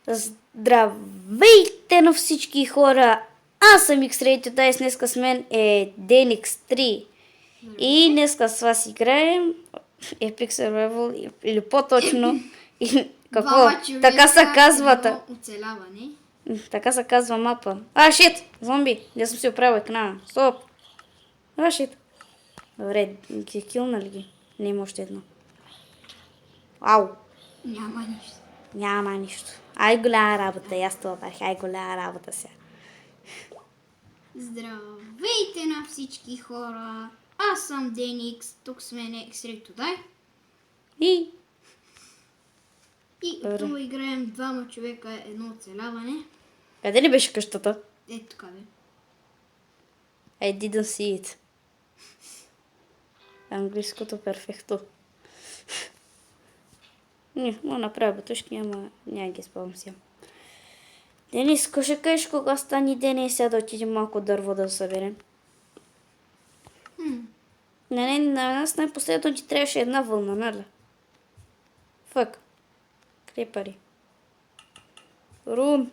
Здравейте на всички хора! Аз съм X-Ray Today, днеска с мен е DNX3. И днеска с вас играем Epic Survival, или по-точно, какво? Двама човека, Така се казва. едно оцеляване. Така се казва мапа. Шит! Зомби! Я съм си оправил екрана. Стоп! Шит! Добре, ги килнали ги. Не има още едно. Ау! Няма нищо. Няма нищо. Ай голяма работа, аз това бях. Ай голяма работа сега. Здравейте на всички хора! Аз съм Деникс, тук с мен е X-Ray Today. И И отново играем двама човека, едно оцеляване. къде ли беше къщата? Ето тук бе. I didn't see it. Английското перфекто. Не, му направя бутушки, ама няма ги спомням сега. Денис, ще кажеш кога стане ден и сега да отидем малко дърво да съберем? На нас най-последно ти трябваше една вълна, нали? Фък. Крепари. Рун.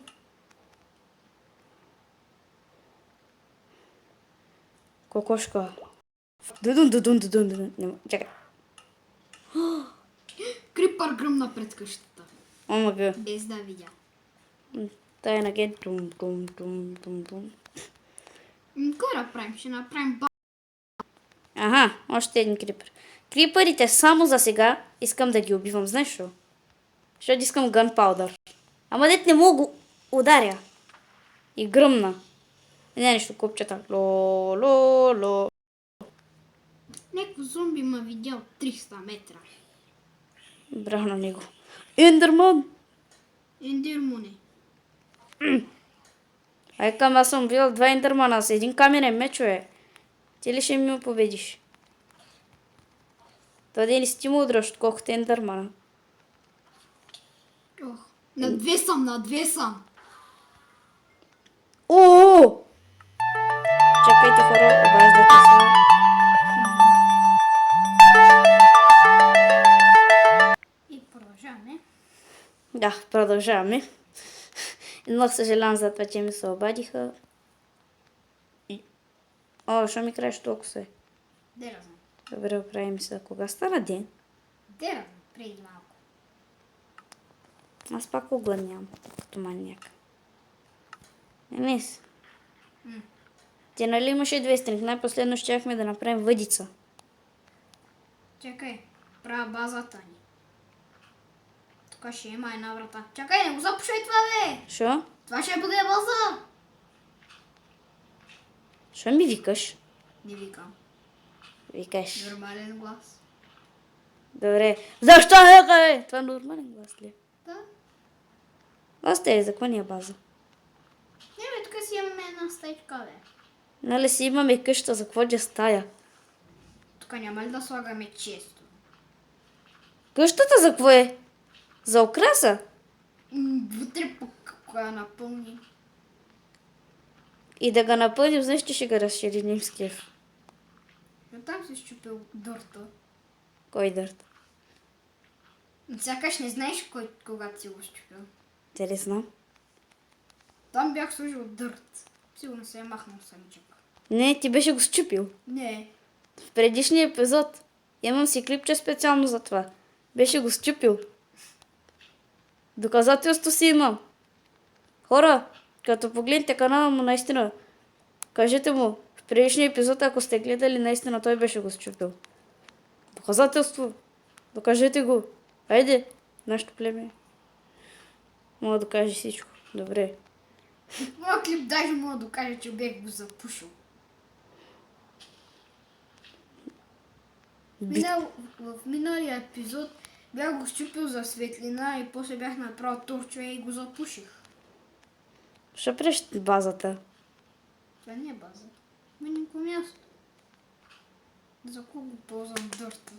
Кокошка. Дудун. Чакай. Крипър гръмна пред къщата. Омага. Без да видя. Тайна ген. Тум. Какво да правим? Ще направим Аха, още един крипър. Крипърите само за сега искам да ги убивам, знаеш що? Защото искам gunpowder. Ама дет не мога ударя. И гръмна. Не нещо, купчета. Ло. Некво зомби ма видя от 300 метра. Браво на него. Ендерман! Ендермоне. Айкам, аз съм бил два ендермана с един каменен меч, е. Ти ли ще ми победиш? Това ден си ти му удръж, отколкото ендермана. Ох, на две съм. О! Чакайте хора, обаждате се. И продължаваме. Да, продължаваме. Много съжалявам за това, че ми се обадиха. Що ми краеш толкова се? Де да знам. Добре, оправим се. Кога стана ден? Де да знам, преди малко. Аз пак огънявам, като маняк. Енис. Ти нали имаше две страни? Най-последно щяхме да направим въдица. Чакай, правя базата ни. Тук ще има една врата. Чакай, не го запушай това, бе! Шо? Това ще бъде база! Шо ми викаш? Не викам. Викаш. Нормален глас. Добре. Защо е? Това нормален глас ли? Да. Аз те, за какво ни е база? Не, бе, тук си имаме една стаичка, бе. Нали си имаме къща, за какво да стая? Тук няма ли да слагаме често? Къщата за какво е? За украса? Вътре пък, кога напълни. И да го напълним, знаеш, че ще го разширим с кеф. Но там си щупил дърта. Кой дърт? Сякаш не знаеш когато си го щупил. Те ли знам? Там бях сложил дърт. Сигурно се е махнал самичък. Не, ти беше го счупил. Не. В предишния епизод. Имам си клипче специално за това. Беше го счупил. Доказателство си имам. Хора, като погледнете канала му, наистина, кажете му, в предишния епизод, ако сте гледали, наистина той беше го счупил. Доказателство. Докажете го. Айде, нашето племе. Мога да докаже всичко. Добре. Моя клип даже мога да докаже, че бях го запушил. В миналия епизод бях го щупил за светлина и после бях направил торчове и го запуших. Ще преш базата. Това не е база. Ма никакво място. За кого го ползвам дърта?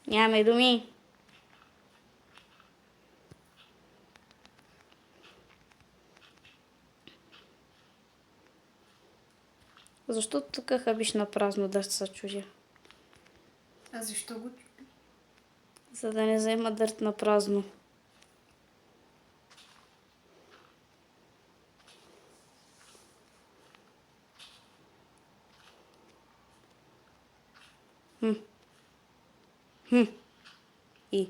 Нямаме думи. Защо тук хабиш на празно да се чудя? А защо го чупи? За да не взема дърт на празно. И.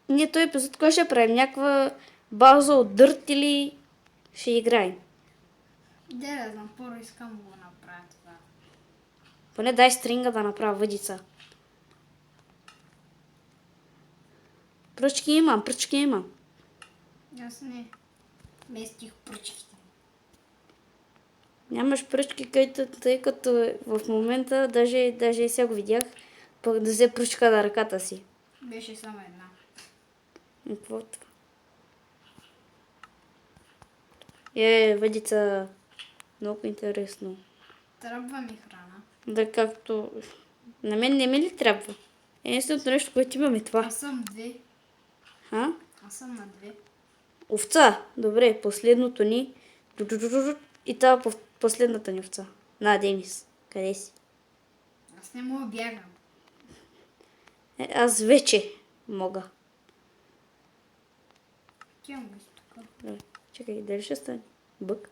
Ние този епизод кой ще правим? Някаква база от дърт или ще играем? Да знам, първо искам да го направя това. Поне дай стринга да направя въдица. Пръчки имам. Аз не местих пръчките. Нямаш пръчки, тъй като в момента, даже и сега го видях, пък да взе пръчка на ръката си. Беше само една. И какво е това? Въдица. Много интересно. Трябва ми храна. Да, както... На мен не ми ли трябва? Единственото нещо, което имам е това. Аз съм две. А? Аз съм на две. Овца. Добре, последното ни. И това последната ни овца. На, Денис. Къде си? Аз не мога да бягам. Аз вече мога. Тя му си тук. Добре. Чакай, дали ще стане? Бък.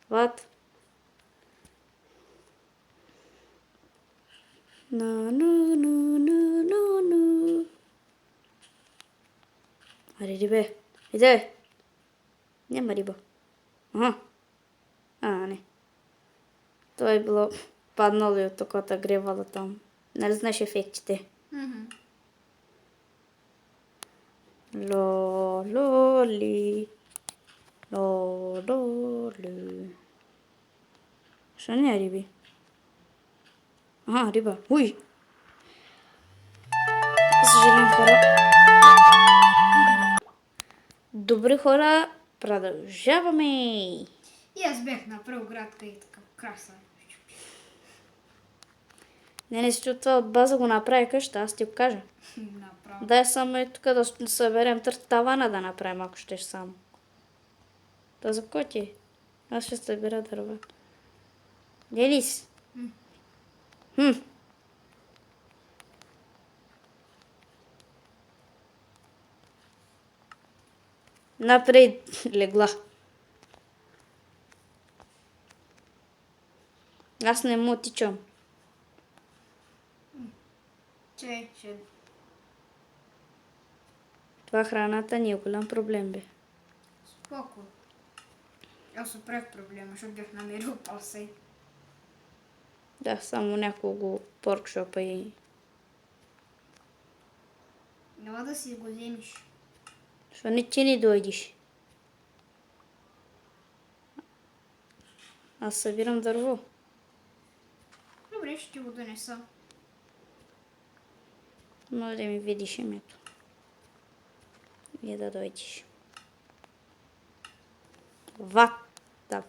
Ват. На. Аре, рибе. Иде. Няма риба. Ага. Не. Той е било паднало и от токата гревала там. Нали знаеш ефектите? Лоли. Що не е риби? Риба. Уй! Съжалявам, хора. Добри хора, продължаваме. И аз бях направил градка и така краса. Не си от това от база го направи къща, аз ти го кажа. Направо. Дай само е тук да съберем тавана да направим, ако щеш само. Да за кой ти е? Аз ще събера дърва. Денис. Напред легла. Аз не му тичам. Че. Това храната ни е голям проблем, бе. Споко. Аз оправих проблема, защото бях намерил пасе. Да, само няколко поркшопа и... Няма да си го вземеш. Що не ти не дойдеш? Аз събирам дърво. Добре, ще ти го донеса. Може да ми видиш името. И да дойдеш. Вата.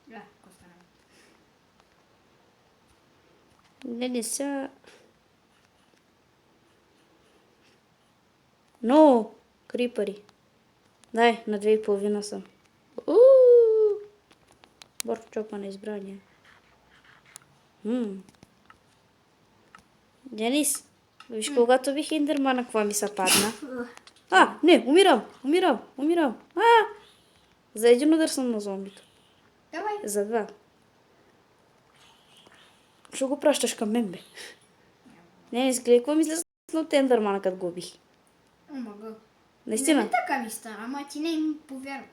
Да, костана. Не са... Но! Крипари. Дай, на 2,5 съм. Борчопа на избрание. Денис, виж когато бих Ендермана, какво ми се падна? Не, умирам. За един удар съм на зомбито. Давай. За 2. Ще го пращаш към мен, бе. Не изгледай, какво ми излезе от Ендермана, като го убих. Мога. Наистина. Не така ми стана, ама ти не им повярвам.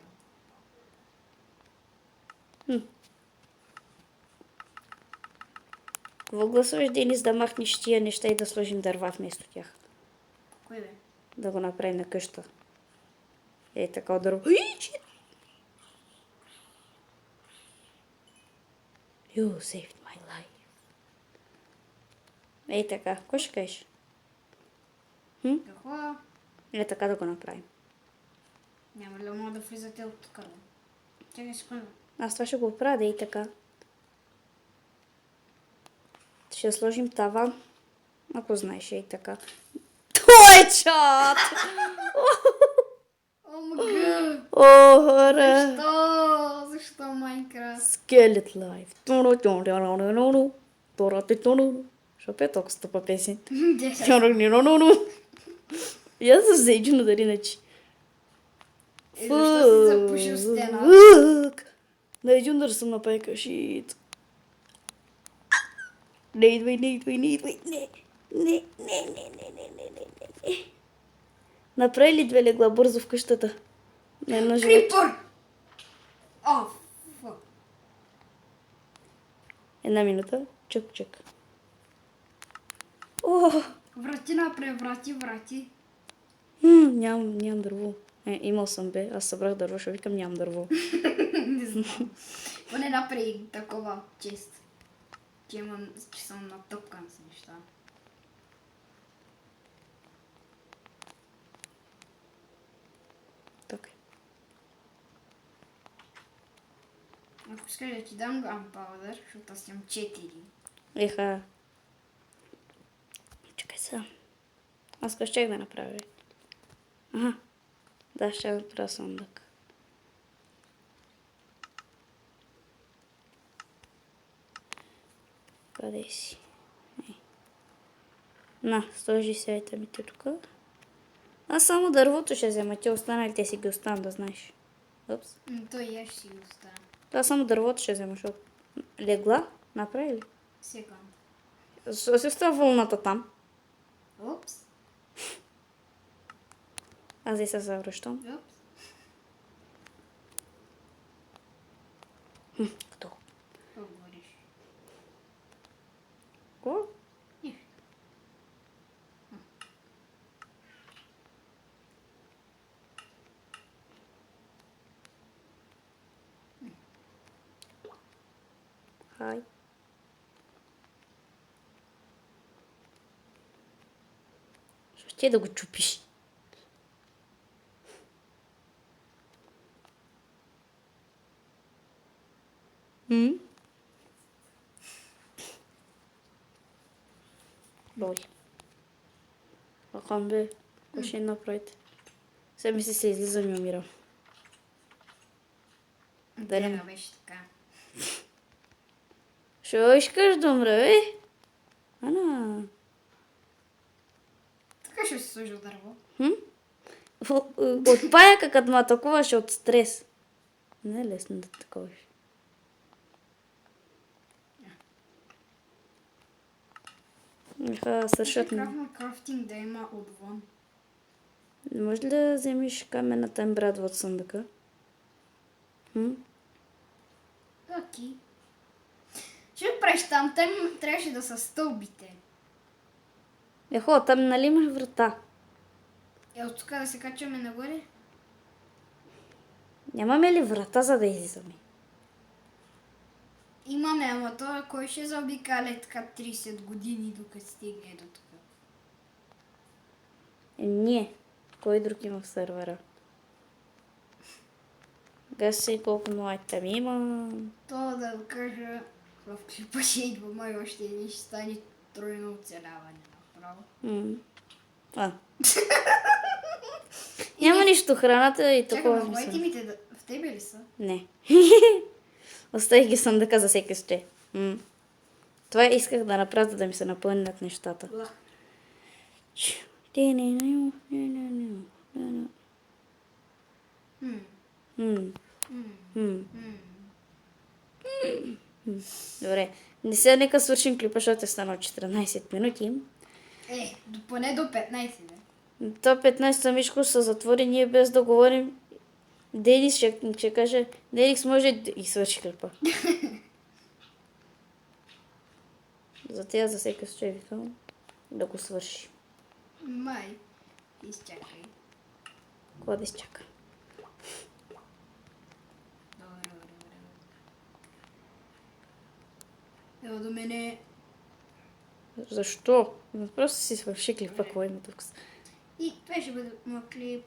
Какво гласуваш, Денис, да махнеш тия неща и да сложим дърва вместо тях? Кой бе? Да го направим на къща. Така от дърво. You saved my life. Така. Кой ще кажеш? Какво? Така да го направим. Няма ли да мога да влизате от тук? Чакай секунда. Аз това ще го оправя, така. Ще сложим таван. Ако знаеш, така. Той чат! Омага! О, хора! Защо? Защо Майнкрафт? Skeleton Life. Що пее толкова стъпа песен? И аз се заиджу на дари начи. И защо си запушил стена? Да иджу да съм направи кашит. Не идвай, не идвай, не идвай. Не. Направи ли 2 легла бързо в къщата? На едно живот. Крипър! О, фак. 1 минута. Чък. О, Врати напред, врати. нямам дърво. Имал съм бе. Аз събрах дърво, ще викам нямам дърво. Не знам. Поне направи такова чест. Че съм натъпкан с неща. Така. Ако искаш да ти дам gunpowder, защото аз имам 4. Еха. Чакай сега. Аз щях да направя. Ага. Да, ще направя съндък. Къде си? На, сложи сейта ми тук. Аз само дървото ще взема. Те останалите си ги оставам, да знаеш. Упс. Той и аз ще си го оставя. Да, само дървото ще взема, защото... Легла? Направи ли? Секунд. Защо си остава вълната там? Опс. Аз и се завръщам. Опс. Кто? Какво говориш? Ко? Не. Хай. Ще да го чупиш. Боли. Акам бе. Какво ще направите? Сега ми се излизам и умирам. Дали Дера беше така. Що искаш да умра, бе? Ана. Така ще си сложил дърво. От паяка, като ме атакуваше от стрес. Не е лесно да таковаш. Свършат ми. Крафтинг да има отвън. Не може ли да вземеш камената брат от съндъка? Окей. Ще правиш там? Там трябваше да са стълбите. Ехо, там нали имаш врата? От тук да се качваме нагоре? Нямаме ли врата, за да излизаме? Имаме, ама той кой ще заобикаля така 30 години, докато стигне до тук? Ние. Кой друг има в сървъра? Гаси колко много там има. То да го кажа, в клипа ще идва май още един, ще стане тройно оцеляване направо. Няма нищо, храната и Чакай, такова. ма айтемите в тебе ли са? Не. Оставих ги съндъка за всеки случай. Това исках да направя, за да ми се напълнят нещата. Добре. Не сега нека свършим клипа, защото е станал 14 минути. Поне до 15, бе. То 15-та Мишко се затвори, ние без да говорим. Денис ще каже, Денис може да и свърши клипа. За тя за всеки случай викам да го свърши. Май. Изчакай. Кога да изчака? Ево до мене. Защо? Просто си свърши клипа, какво има тук. И това ще бъде моят клип.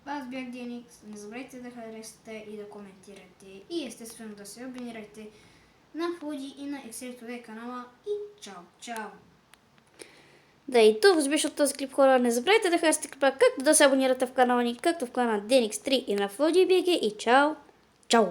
Аз бях Деникс. Не забравяйте да харесате и да коментирате. И естествено да се абонирате на Фуди и на Excel TV канала. И чао, чао! Да, и тук беше от този клип, хора. Не забравяйте да харесате клипа, както да се абонирате в канала ни, както в канала DNX3 и на FloDBG и чао! Чао!